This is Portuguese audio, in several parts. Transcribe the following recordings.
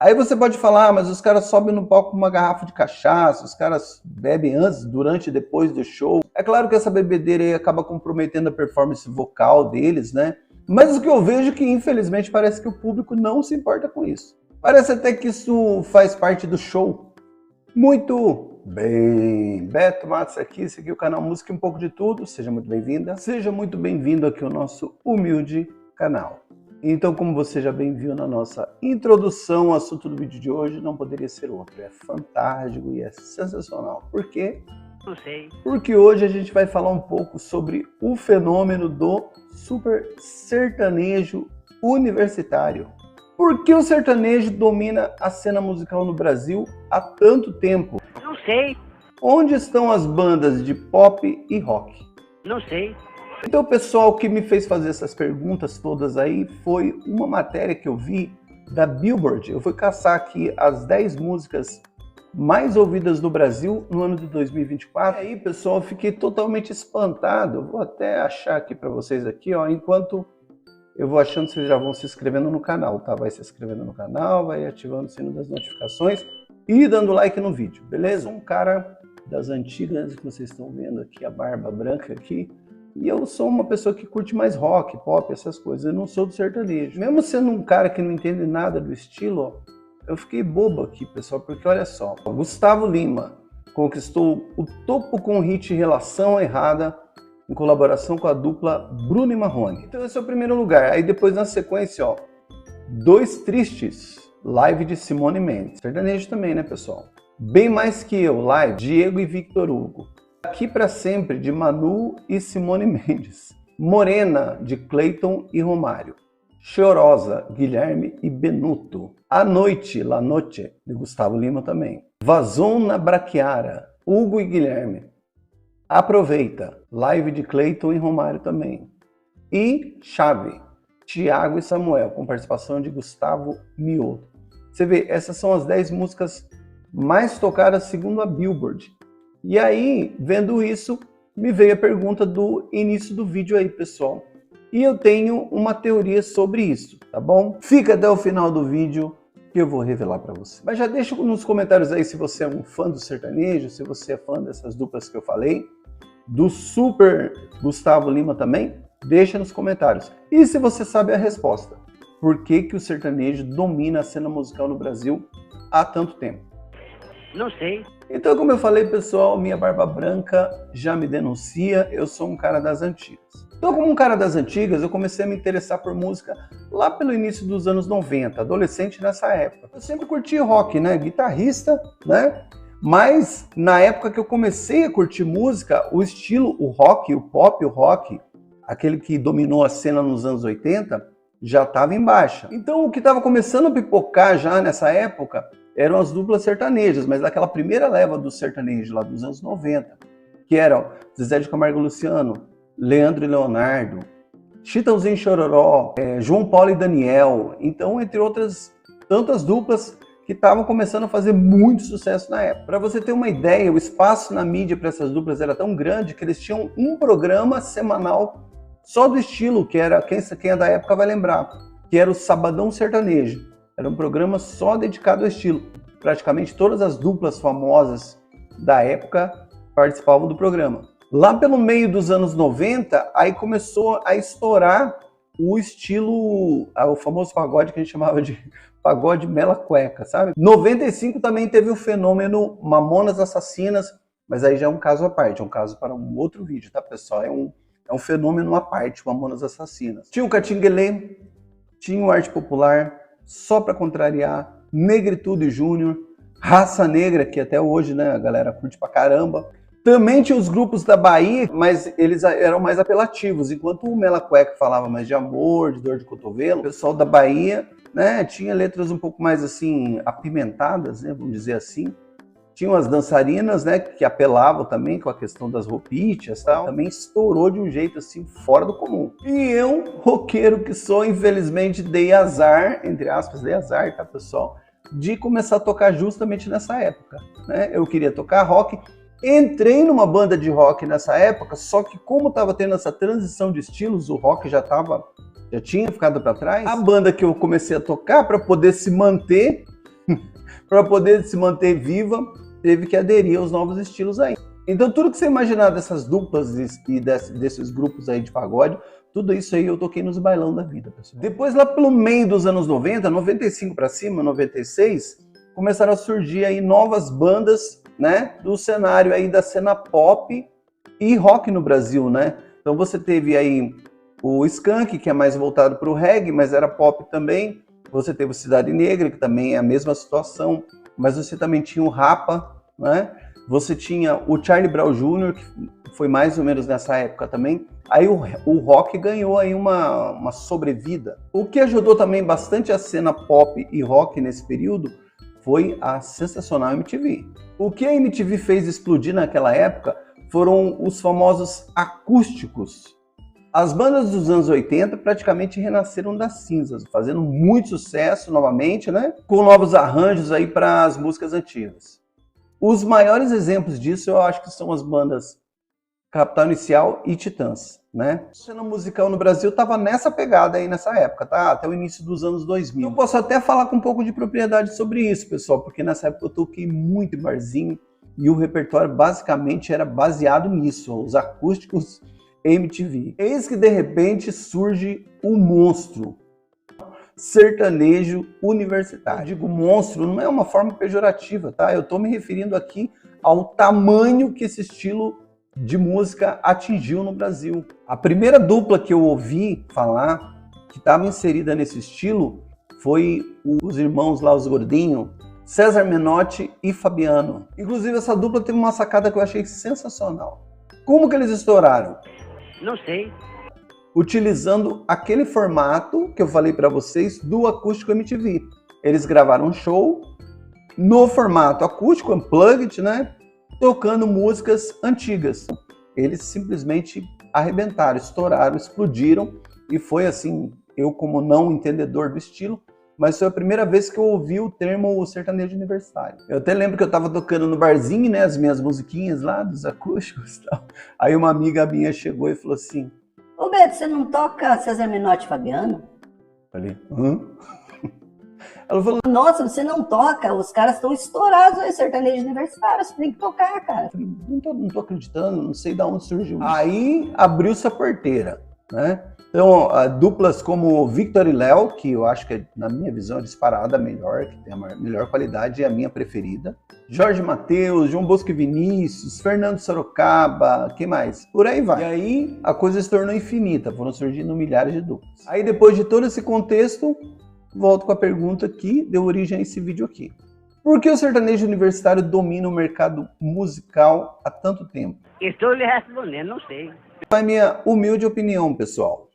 Aí você pode falar, mas os caras sobem no palco com uma garrafa de cachaça, os caras bebem antes, durante e depois do show. É claro que essa bebedeira aí acaba comprometendo a performance vocal deles, né? Mas o que eu vejo é que, infelizmente, parece que o público não se importa com isso. Parece até que isso faz parte do show. Muito bem, Beto Matos aqui, esse aqui é o canal Música e um pouco de tudo. Seja muito bem-vinda, seja muito bem-vindo aqui ao nosso humilde canal. Então, como você já bem viu na nossa introdução, o assunto do vídeo de hoje não poderia ser outro. É fantástico e é sensacional. Por quê? Não sei. Porque hoje a gente vai falar um pouco sobre o fenômeno do super sertanejo universitário. Por que o sertanejo domina a cena musical no Brasil há tanto tempo? Não sei. Onde estão as bandas de pop e rock? Não sei. Então, pessoal, o que me fez fazer essas perguntas todas aí foi uma matéria que eu vi da Billboard. Eu fui caçar aqui as 10 músicas mais ouvidas no Brasil no ano de 2024. E aí, pessoal, eu fiquei totalmente espantado. Eu vou até achar aqui para vocês aqui, ó, enquanto eu vou achando, vocês já vão se inscrevendo no canal, tá? Vai se inscrevendo no canal, vai ativando o sino das notificações e dando like no vídeo, beleza? Eu sou um cara das antigas que vocês estão vendo aqui, a barba branca aqui. E eu sou uma pessoa que curte mais rock, pop, essas coisas. Eu não sou do sertanejo. Mesmo sendo um cara que não entende nada do estilo, ó, eu fiquei bobo aqui, pessoal, porque olha só. Gustavo Lima conquistou o topo com o hit Relação Errada, em colaboração com a dupla Bruno e Marrone. Então esse é o primeiro lugar. Aí depois na sequência, ó, Dois Tristes, live de Simone Mendes. Sertanejo também, né, pessoal? Bem Mais Que Eu, live, Diego e Victor Hugo. Aqui para Sempre, de Manu e Simone Mendes. Morena, de Cleiton e Romário. Chorosa, Guilherme e Benuto. A Noite, La Noche, de Gustavo Lima também. Vazon na Braquiara, Hugo e Guilherme. Aproveita, live de Cleiton e Romário também. E Chave, Tiago e Samuel, com participação de Gustavo Mioto. Você vê, essas são as 10 músicas mais tocadas segundo a Billboard. E aí, vendo isso, me veio a pergunta do início do vídeo aí, pessoal. E eu tenho uma teoria sobre isso, tá bom? Fica até o final do vídeo que eu vou revelar para você. Mas já deixa nos comentários aí se você é um fã do sertanejo, se você é fã dessas duplas que eu falei, do super Gustavo Lima também, deixa nos comentários. E se você sabe a resposta, por que que o sertanejo domina a cena musical no Brasil há tanto tempo? Não sei. Então, como eu falei, pessoal, minha barba branca já me denuncia, eu sou um cara das antigas. Então, como um cara das antigas, eu comecei a me interessar por música lá pelo início dos anos 90, adolescente nessa época. Eu sempre curti rock, né? Guitarrista, né? Mas na época que eu comecei a curtir música, o estilo, o rock, o pop, o rock, aquele que dominou a cena nos anos 80, já estava em baixa. Então, o que estava começando a pipocar já nessa época eram as duplas sertanejas, mas daquela primeira leva do sertanejo lá dos anos 90, que eram Zezé de Camargo e Luciano, Leandro e Leonardo, Chitãozinho e Chororó, João Paulo e Daniel, então entre outras tantas duplas que estavam começando a fazer muito sucesso na época. Para você ter uma ideia, o espaço na mídia para essas duplas era tão grande que eles tinham um programa semanal só do estilo, que era, quem é da época vai lembrar, que era o Sabadão Sertanejo. Era um programa só dedicado ao estilo. Praticamente todas as duplas famosas da época participavam do programa. Lá pelo meio dos anos 90, aí começou a estourar o estilo, o famoso pagode que a gente chamava de pagode mela cueca, sabe? 95 também teve o fenômeno Mamonas Assassinas, mas aí já é um caso à parte, é um caso para um outro vídeo, tá, pessoal? É um fenômeno à parte, Mamonas Assassinas. Tinha o Catinguelê, tinha o Arte Popular, Só Pra Contrariar, Negritude Júnior, Raça Negra, que até hoje, né, a galera curte pra caramba. Também tinha os grupos da Bahia, mas eles eram mais apelativos. Enquanto o Mela Cueca falava mais de amor, de dor de cotovelo, o pessoal da Bahia, né, tinha letras um pouco mais assim, apimentadas, né, vamos dizer assim. Tinham as dançarinas, né, que apelavam também com a questão das roupitas e tal. Também estourou de um jeito assim, fora do comum. E eu, roqueiro que sou, infelizmente dei azar, entre aspas, dei azar, tá, pessoal? De começar a tocar justamente nessa época, né? Eu queria tocar rock, entrei numa banda de rock nessa época, só que como estava tendo essa transição de estilos, o rock já tinha ficado para trás. A banda que eu comecei a tocar para poder se manter para poder se manter viva, teve que aderir aos novos estilos aí. Então tudo que você imaginar dessas duplas e desses grupos aí de pagode, tudo isso aí eu toquei nos bailão da vida, pessoal. Depois lá pelo meio dos anos 90, 95 para cima, 96, começaram a surgir aí novas bandas, né, do cenário aí da cena pop e rock no Brasil, né? Então você teve aí o Skank, que é mais voltado para o reggae, mas era pop também. Você teve o Cidade Negra, que também é a mesma situação, mas você também tinha o Rapa, né? Você tinha o Charlie Brown Jr., que foi mais ou menos nessa época também. Aí o rock ganhou aí uma sobrevida. O que ajudou também bastante a cena pop e rock nesse período foi a sensacional MTV. O que a MTV fez explodir naquela época foram os famosos acústicos. As bandas dos anos 80 praticamente renasceram das cinzas, fazendo muito sucesso novamente, né? Com novos arranjos aí para as músicas antigas. Os maiores exemplos disso eu acho que são as bandas Capital Inicial e Titãs, né? A cena musical no Brasil estava nessa pegada aí nessa época, tá? Até o início dos anos 2000. Eu posso até falar com um pouco de propriedade sobre isso, pessoal, porque nessa época eu toquei muito em barzinho e o repertório basicamente era baseado nisso, os acústicos MTV. Eis que de repente surge o monstro sertanejo universitário. Eu digo monstro, não é uma forma pejorativa, tá? Eu estou me referindo aqui ao tamanho que esse estilo de música atingiu no Brasil. A primeira dupla que eu ouvi falar que estava inserida nesse estilo foi os irmãos lá, os gordinhos, César Menotti e Fabiano. Inclusive essa dupla teve uma sacada que eu achei sensacional. Como que eles estouraram? Não sei. Utilizando aquele formato que eu falei para vocês do acústico MTV. Eles gravaram um show no formato acústico, unplugged, né? Tocando músicas antigas. Eles simplesmente arrebentaram, estouraram, explodiram e foi assim, eu como não entendedor do estilo, mas foi a primeira vez que eu ouvi o termo sertanejo universitário. Eu até lembro que eu estava tocando no barzinho, né, as minhas musiquinhas lá, dos acústicos e tal. Aí uma amiga minha chegou e falou assim: Ô Beto, você não toca César Menotti e Fabiano? Falei, hã? Ela falou, Nossa, você não toca, os caras estão estourados aí, sertanejo universitário, você tem que tocar, cara. não tô acreditando, não sei de onde surgiu isso. Aí abriu-se a porteira, né? Então, duplas como Victor e Léo, que eu acho que, na minha visão, é disparada melhor, que tem a melhor qualidade, é a minha preferida. Jorge Mateus, João Bosco e Vinícius, Fernando Sorocaba, quem mais? Por aí vai. E aí a coisa se tornou infinita, foram surgindo milhares de duplas. Aí depois de todo esse contexto, volto com a pergunta que deu origem a esse vídeo aqui. Por que o sertanejo universitário domina o mercado musical há tanto tempo? Estou lhe respondendo, não sei. É a minha humilde opinião, pessoal.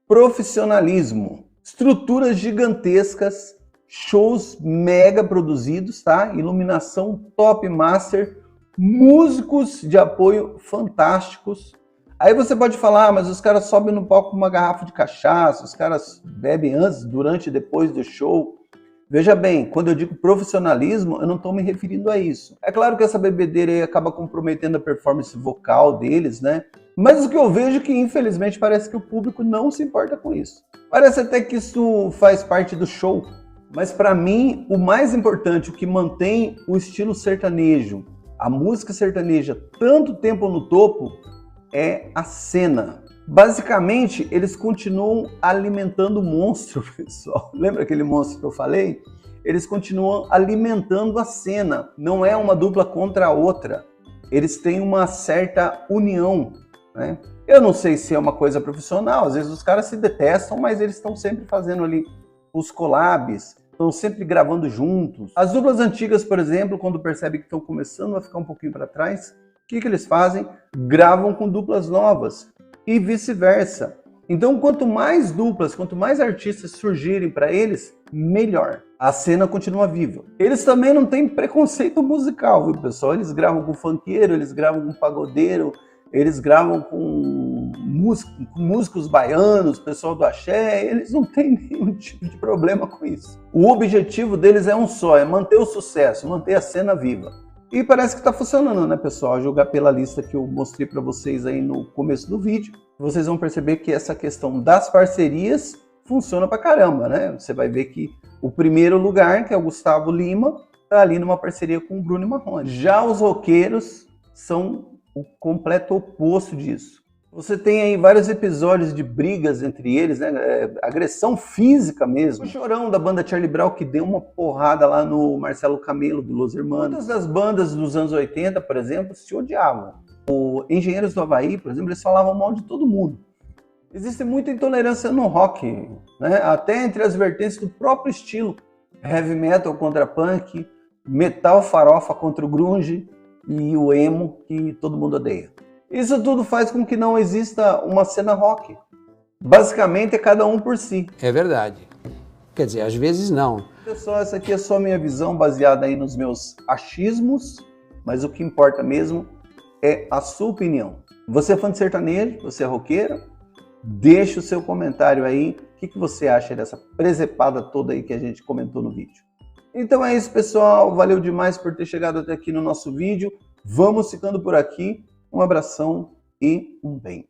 Profissionalismo, estruturas gigantescas, shows mega produzidos, tá? Iluminação top master, músicos de apoio fantásticos. Aí você pode falar, mas os caras sobem no palco com uma garrafa de cachaça, os caras bebem antes, durante e depois do show. Veja bem, quando eu digo profissionalismo, eu não estou me referindo a isso. É claro que essa bebedeira aí acaba comprometendo a performance vocal deles, né? Mas o que eu vejo é que, infelizmente, parece que o público não se importa com isso. Parece até que isso faz parte do show. Mas para mim, o mais importante, o que mantém o estilo sertanejo, a música sertaneja, tanto tempo no topo, é a cena. Basicamente, eles continuam alimentando o monstro, pessoal. Lembra aquele monstro que eu falei? Eles continuam alimentando a cena. Não é uma dupla contra a outra. Eles têm uma certa união, né? Eu não sei se é uma coisa profissional. Às vezes os caras se detestam, mas eles estão sempre fazendo ali os collabs. Estão sempre gravando juntos. As duplas antigas, por exemplo, quando percebem que estão começando a ficar um pouquinho para trás, o que eles fazem? Gravam com duplas novas e vice-versa. Então, quanto mais duplas, quanto mais artistas surgirem para eles, melhor. A cena continua viva. Eles também não têm preconceito musical, viu, pessoal? Eles gravam com funkeiro, eles gravam com pagodeiro, eles gravam com músicos baianos, pessoal do axé, eles não têm nenhum tipo de problema com isso. O objetivo deles é um só, é manter o sucesso, manter a cena viva. E parece que está funcionando, né, pessoal? A julgar pela lista que eu mostrei para vocês aí no começo do vídeo, vocês vão perceber que essa questão das parcerias funciona pra caramba, né? Você vai ver que o primeiro lugar, que é o Gustavo Lima, tá ali numa parceria com o Bruno Marrone. Já os roqueiros são o completo oposto disso. Você tem aí vários episódios de brigas entre eles, né? Agressão física mesmo. O Chorão da banda Charlie Brown que deu uma porrada lá no Marcelo Camelo do Los Hermanos. Muitas das bandas dos anos 80, por exemplo, se odiavam. O Engenheiros do Havaí, por exemplo, eles falavam mal de todo mundo. Existe muita intolerância no rock, né? Até entre as vertentes do próprio estilo. Heavy metal contra punk, metal farofa contra o grunge e o emo que todo mundo odeia. Isso tudo faz com que não exista uma cena rock. Basicamente é cada um por si. É verdade. Quer dizer, às vezes não. Pessoal, essa aqui é só a minha visão baseada aí nos meus achismos, mas o que importa mesmo é a sua opinião. Você é fã de sertanejo? Você é roqueiro? Deixa o seu comentário aí. O que você acha dessa presepada toda aí que a gente comentou no vídeo? Então é isso, pessoal. Valeu demais por ter chegado até aqui no nosso vídeo. Vamos ficando por aqui. Um abração e um beijo.